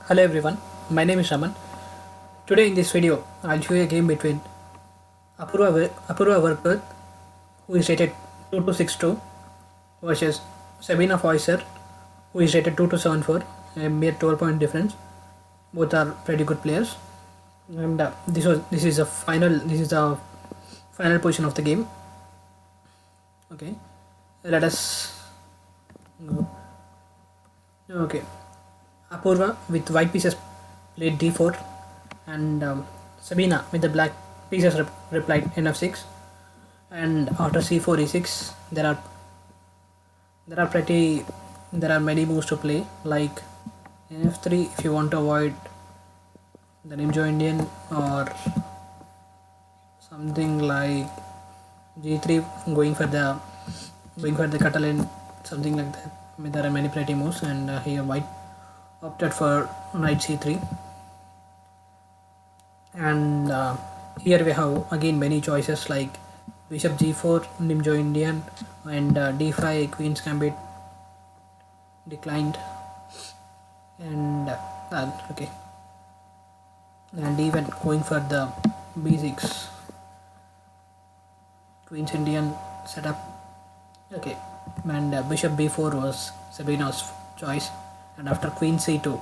Hello everyone, my name is Raman. Today in this video, I'll show you a game between Apurva virkud, who is rated 2262, versus Sabina Foisor, who is rated 2274, a mere 12-point difference. Both are pretty good players, and this is the final position of the game. Okay, let us go. Okay, Apurva with white pieces played d4, and Sabina with the black pieces replied in f6. And after c4 e6, there are pretty there are many moves to play, like in f3 if you want to avoid the Nimjo Indian, or something like g3 going for the Catalan, something like that. I mean, there are many pretty moves, and here white opted for knight c3, and here we have again many choices like bishop g4, Nimjo Indian, and d5 queen's gambit declined, and okay, and even going for the b6 queen's Indian setup. Okay, and bishop b4 was Sabina's choice, and after queen c2,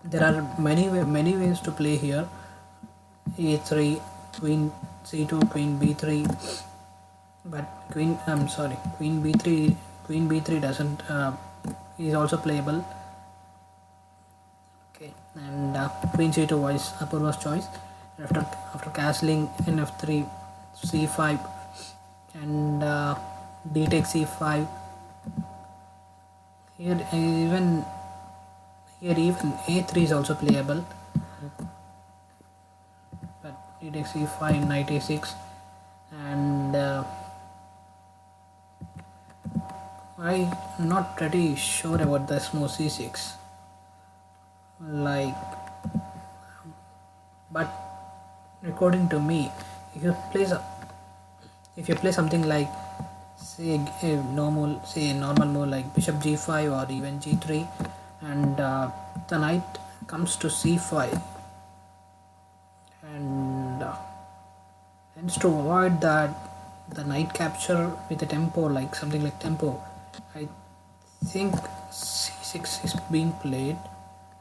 there are many ways to play here. a3, queen c2, queen b3, but queen b3 doesn't is also playable. Okay, and queen c2 was Apurva's choice. After castling in f3, c5, and d takes c5. Here even a3 is also playable, but d takes c5, knight a6, and I'm not pretty sure about this move c6. Like, but according to me, if you play something like say a normal move like bishop g5 or even g3, and the knight comes to c5, and hence to avoid that the knight capture with a tempo, like something like tempo, I think c6 is being played,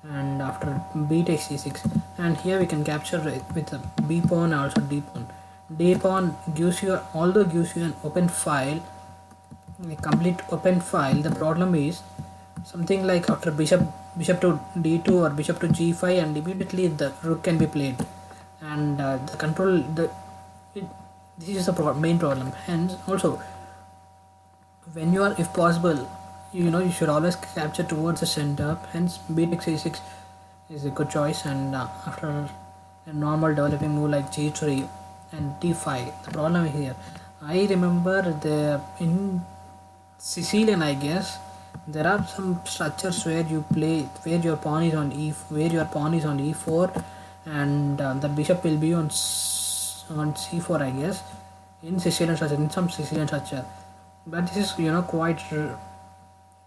and after b takes c6, and here we can capture it with a b pawn, also d pawn. D pawn gives you an open file, a complete open file. The problem is something like after bishop to d2 or bishop to g5, and immediately the rook can be played, and this is the main problem. Hence, also when you are, if possible, you should always capture towards the center. Hence, b takes a6 is a good choice, and after a normal developing move like g3 and d5, the problem here, I remember in Sicilian, I guess, there are some structures where your pawn is on e4, and the bishop will be on c4, I guess, in some Sicilian structure. But this is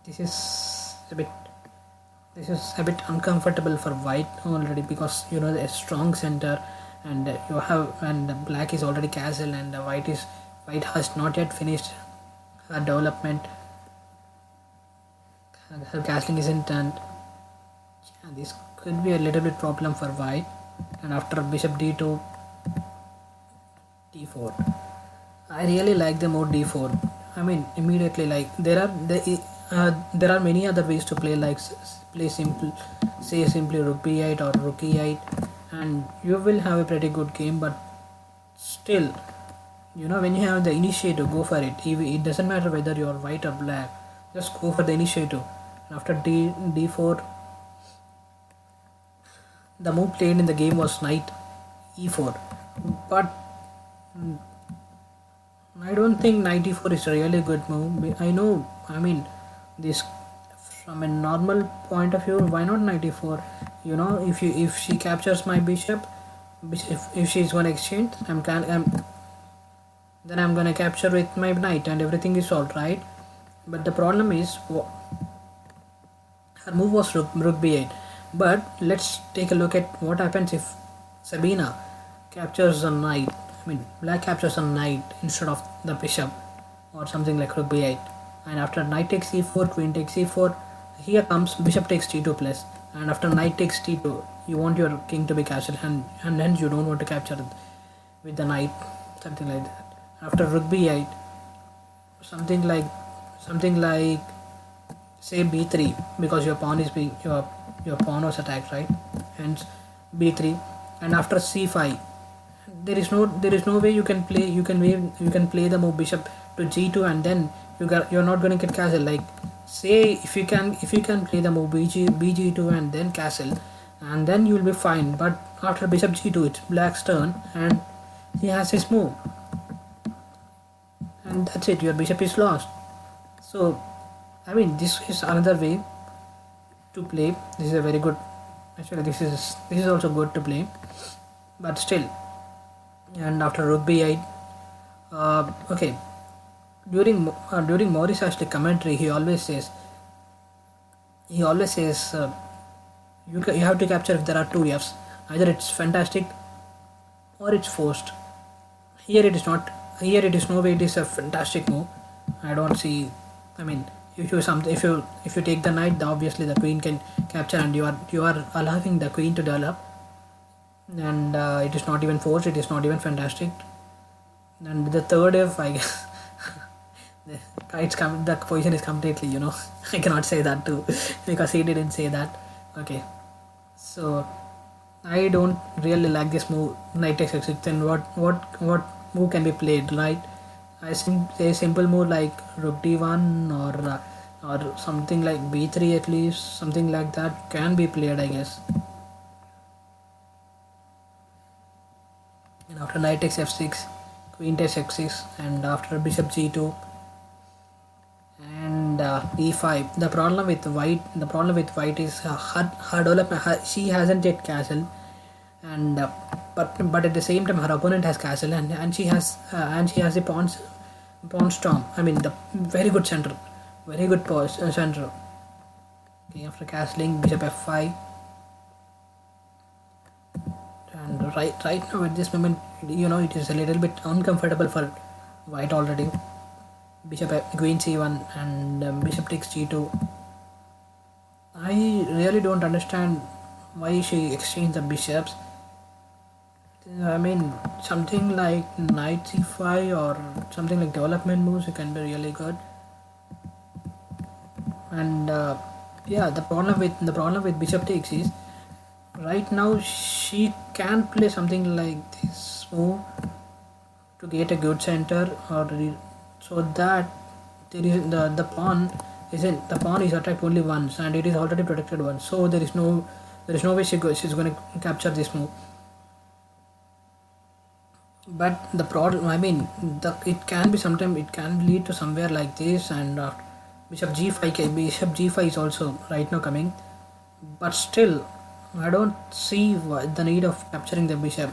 this is a bit uncomfortable for white already, because a strong center, and the black is already castle, and white has not yet finished her development. Her castling isn't done. Yeah, this could be a little bit problem for white. And after bishop d2, d4, I really like the move d4. I mean, immediately, like there are many other ways to play, like simply rook b8 or rook e8, and you will have a pretty good game. But still, when you have the initiative, go for it. It doesn't matter whether you're white or black, just go for the initiative. And after d4, the move played in the game was knight e4, but I don't think knight e4 is a really good move. I mean, this from a normal point of view, why not knight e4? If she captures my bishop, if she's gonna exchange, then I'm gonna capture with my knight, and everything is all right. But the problem is her move was rook b8, But let's take a look at what happens if Sabina captures a knight. I mean, black captures a knight instead of the bishop, or something like rook b8. And after knight takes e4, queen takes e4, here comes bishop takes t2 plus. And after knight takes t2, you want your king to be captured, and hence you don't want to capture it with the knight, something like that. After rook b8, something like say b3, because your pawn is being your pawn was attacked, right? Hence b3. And after c5, there is no way you can play the move bishop to g2, and then you're not going to get castle. Like, say if you can play the move bg2 and then castle, and then you will be fine. But after bishop g2, it's black's turn, and he has his move, and that's it, your bishop is lost. So I mean, this is another way to play. This is a very good, actually this is also good to play, but still. And after rook b8, okay, during Maurice Ashley commentary, he always says you have to capture if there are two f's. Either it's fantastic or it's forced. Here it is not. Here it is no way it is a fantastic move. I don't see. I mean, if you take the knight, obviously the queen can capture, and you are allowing the queen to develop, and it is not even forced. It is not even fantastic. And the third f, I guess, the position is completely, I cannot say that too because he didn't say that. Okay, so I don't really like this move, knight takes x6. Then what move can be played, right? I think a simple move like rook d1, or something like b3, at least something like that can be played, I guess. And after knight takes f6, queen takes x6, and after bishop g2 and e5. The problem with white is her development. She hasn't yet castle, and but at the same time her opponent has castle, and she has the pawn storm. I mean, the very good center, center. Okay, after castling, bishop f5, and right now at this moment, it is a little bit uncomfortable for white already. Bishop queen c1, and bishop takes g2. I really don't understand why she exchanged the bishops. I mean, something like knight c5 or something like development moves, it can be really good. And yeah, the problem with bishop takes is, right now she can play something like this move to get a good center, or so that there is the pawn is attacked only once, and it is already protected once. So there is no way she's going to capture this move. But the problem, I mean, it can lead to somewhere like this, and bishop g5 is also right now coming, but still I don't see the need of capturing the bishop.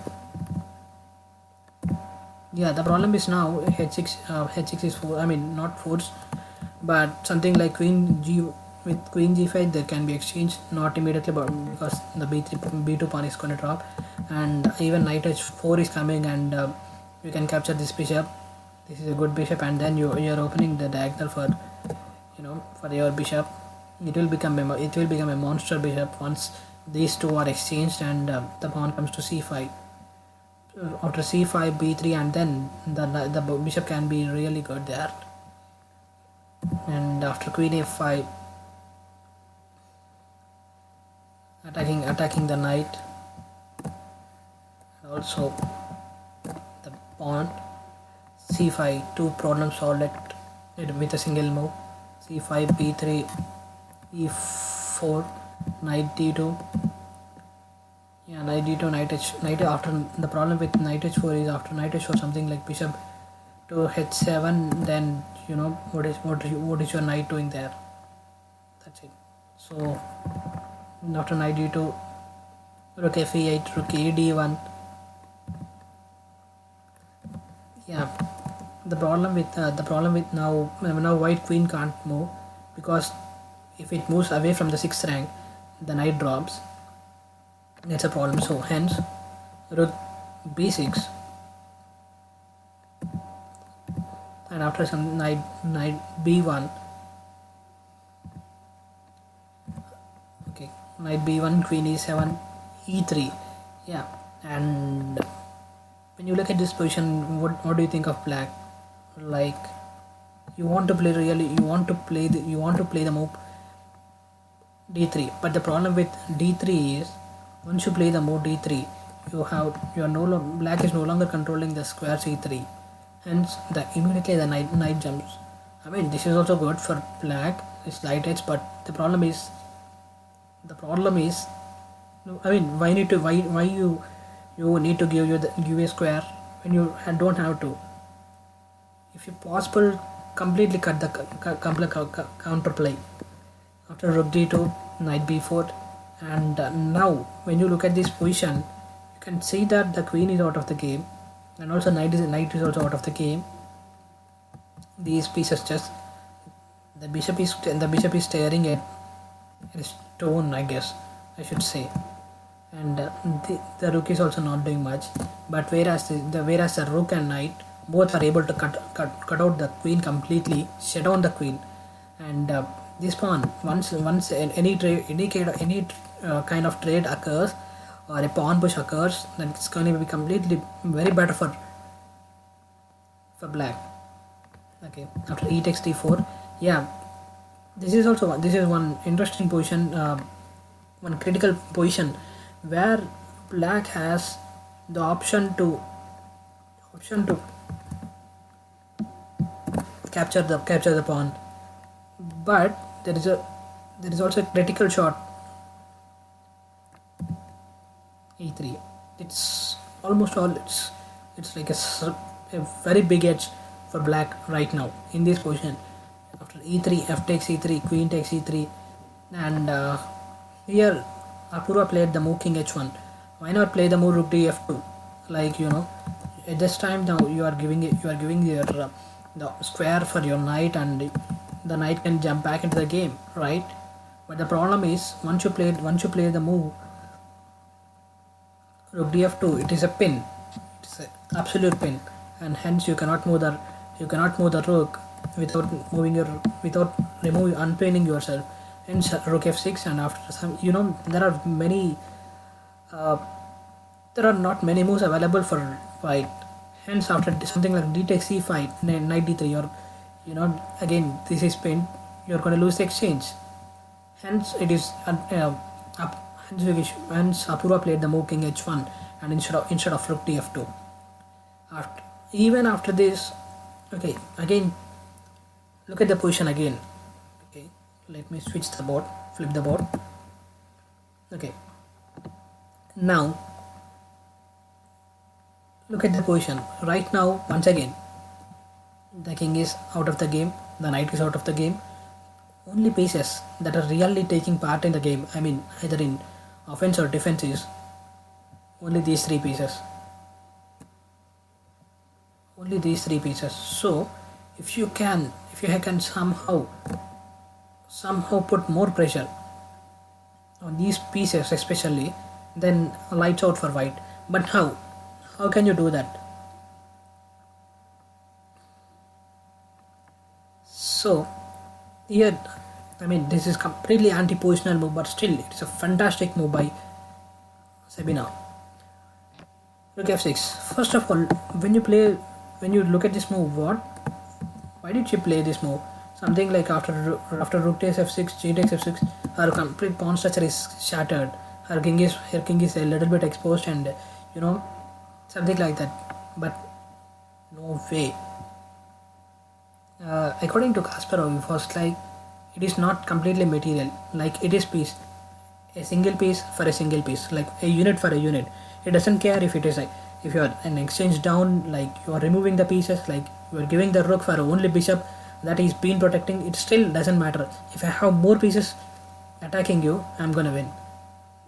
Yeah, the problem is now h6 is not forced, but something like queen g5, there can be exchange, not immediately, but because the b2 pawn is going to drop, and even knight h4 is coming, and you can capture this bishop. This is a good bishop, and then you're opening the diagonal for your bishop. It will become a monster bishop once these two are exchanged, and the pawn comes to c5. After c5, b3, and then the bishop can be really good there. And after queen f5, attacking the knight, and also the pawn. c5, two problems solved with a single move. c5, b3, e4, knight d2. Yeah, knight d2, knight after the problem with knight h4 is, after knight h4, something like bishop to h7. Then what is your knight doing there? That's it. So after knight d2, rook f8, rook a d1. Yeah, the problem with now white queen can't move, because if it moves away from the 6th rank, the knight drops. That's a problem. So hence rook b6, and after some knight b1. Okay, knight b1, queen e7, e3. Yeah, and when you look at this position, what do you think of black? Like, you want to play the move d3, but the problem with d3 is once you play the move d3, black is no longer controlling the square c3, hence immediately the knight jumps. I mean, this is also good for black, it's light edge, but the problem is I mean, why you need to give a square when you don't have to. If you possible, completely cut the counterplay. After rook d2, knight b4, and now when you look at this position, you can see that the queen is out of the game, and also knight is also out of the game. These pieces just the bishop is staring at a stone, I guess I should say, and the rook is also not doing much. But whereas the rook and knight both are able to cut out the queen completely, shut down the queen, and this pawn, once any kind of trade occurs or a pawn push occurs, then it's going to be completely very better for black. Okay, after e takes d4, yeah, this is one interesting position, one critical position where black has the option to capture the pawn, but there is also a critical shot e3. It's almost all it's like a very big edge for black right now in this position. After e3, f takes e3, queen takes e3, and here Apurva played the move king h1. Why not play the move rook df2? Like, at this time now you are giving your the square for your knight, and the knight can jump back into the game, right? But the problem is once you play the move rook df2, it is a pin. It's an absolute pin, and hence you cannot move the rook without unpinning yourself. Hence rook f6, and after some, there are not many moves available for white. Hence after something like d takes c5, knight d3, or again this is pinned, you're going to lose the exchange. Hence it is hence Apurva played the move king h1, and instead of rook df2. Even after this, okay, again look at the position again. Okay, let me flip the board. Okay, now look at the position right now. Once again, the king is out of the game, the knight is out of the game. Only pieces that are really taking part in the game, I mean either in offense or defense, is only these three pieces. So if you can somehow put more pressure on these pieces especially, then lights out for white. But how can you do that? So here, I mean, this is completely anti-positional move, but still it's a fantastic move by Sabina. Rook f6. First of all, when you look at this move, why did she play this move? Something like after rook takes f6, g takes f6, her complete pawn structure is shattered. Her king is a little bit exposed, and something like that. But no way. According to Kasparov, it was like it is not completely material. Like, it is piece, a single piece for a single piece, like a unit for a unit. It doesn't care if it is like, if you are an exchange down, like you are removing the pieces, like you are giving the rook for only bishop that is been protecting. It still doesn't matter. If I have more pieces attacking you, I'm gonna win.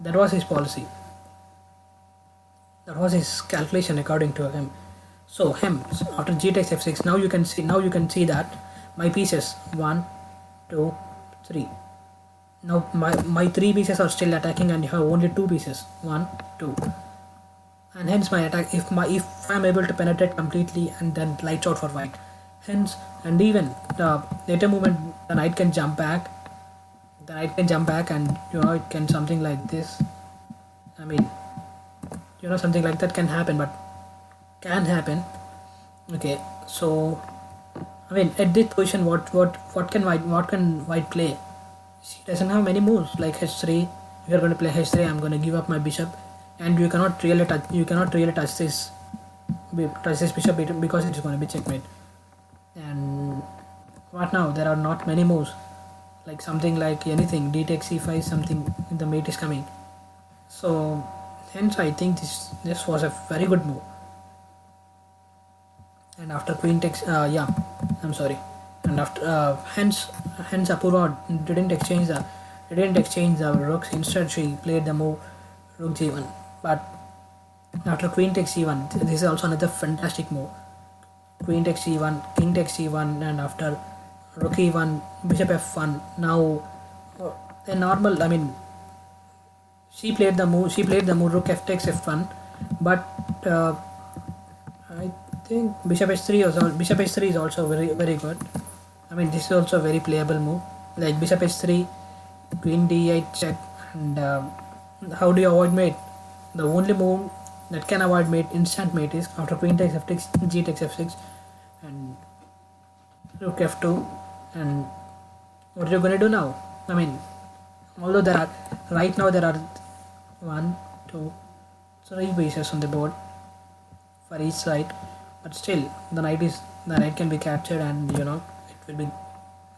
That was his policy. That was his calculation according to him. So after g takes f6, now you can see that my pieces 1, 2, 3. Now my three pieces are still attacking, and you have only two pieces. One, two, and hence my attack. If I'm able to penetrate completely, and then lights out for white. Hence, and even the later movement, the knight can jump back. The knight can jump back, and it can something like this. I mean, something like that can happen, but can happen. Okay, so I mean, at this position, what can white play? She doesn't have many moves like h3. If you're going to play h3, I'm going to give up my bishop, and you cannot really touch this bishop because it is going to be checkmate. And what now? There are not many moves, like something like anything d takes c5, something the mate is coming. So hence I think this was a very good move. And after queen takes I'm sorry, and after hence Apurva didn't exchange the rooks. Instead she played the move rook g1. But after queen takes c1, this is also another fantastic move. Queen takes c1, king takes c1, and after rook e1, bishop f1. Now a normal, I mean, she played the move rook f takes f1, but I think bishop h3 is also very very good. I mean, this is also a very playable move, like bishop h3, queen d8 check. And how do you avoid mate? The only move that can avoid mate, instant mate, is after queen takes f6, g takes f6, and rook f2. And what are you going to do now? I mean, although right now there are 1, 2, 3 pieces on the board for each side, but still the knight can be captured, and it will be,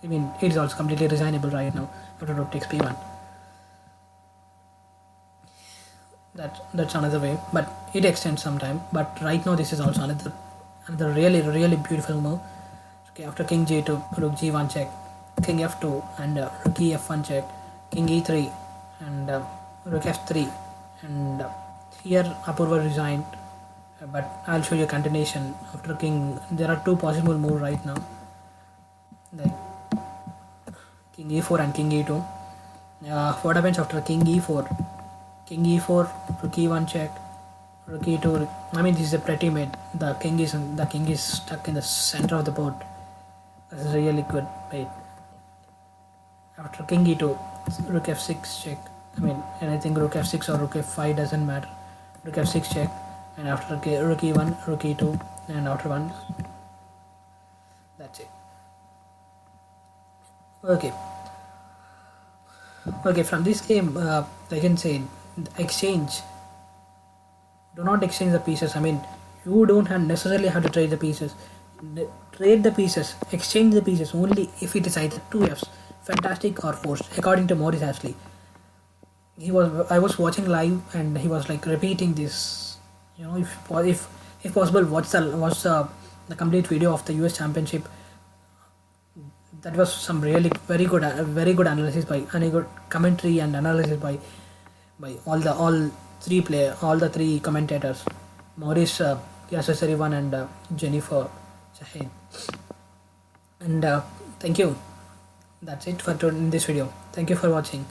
I mean, it is also completely resignable right now after rook takes p1. That's another way, but it extends sometime. But right now this is also another really really beautiful move. Okay, after king g2, rook g1 check, king f2, and rook e f1 check, king e3, and rook f3. And here Apurva resigned, but I'll show you a continuation. After king, there are two possible moves right now, like king e4 and king e2. What happens after king e4? King e4, rook e1 check, rook e2. I mean, this is a pretty mate. The king is stuck in the center of the board. This is really good mate. After king e2, rook f6 check. I mean, anything rook f6 or rook f5 doesn't matter. Rook f6 check, and after rook e1, rook e2, and after one, that's it. Okay, from this game, I can say, exchange. Do not exchange the pieces. I mean, you don't necessarily have to trade the pieces. Trade the pieces, exchange the pieces only if it is either 2Fs, fantastic, or forced, according to Maurice Ashley. I was watching live, and he was like repeating this. If possible, watch the complete video of the US Championship. That was some really very good analysis by, and good commentary and analysis by all the three commentators, Maurice, Yasser Ivan, and Jennifer Shahid. And thank you. That's it for in this video. Thank you for watching.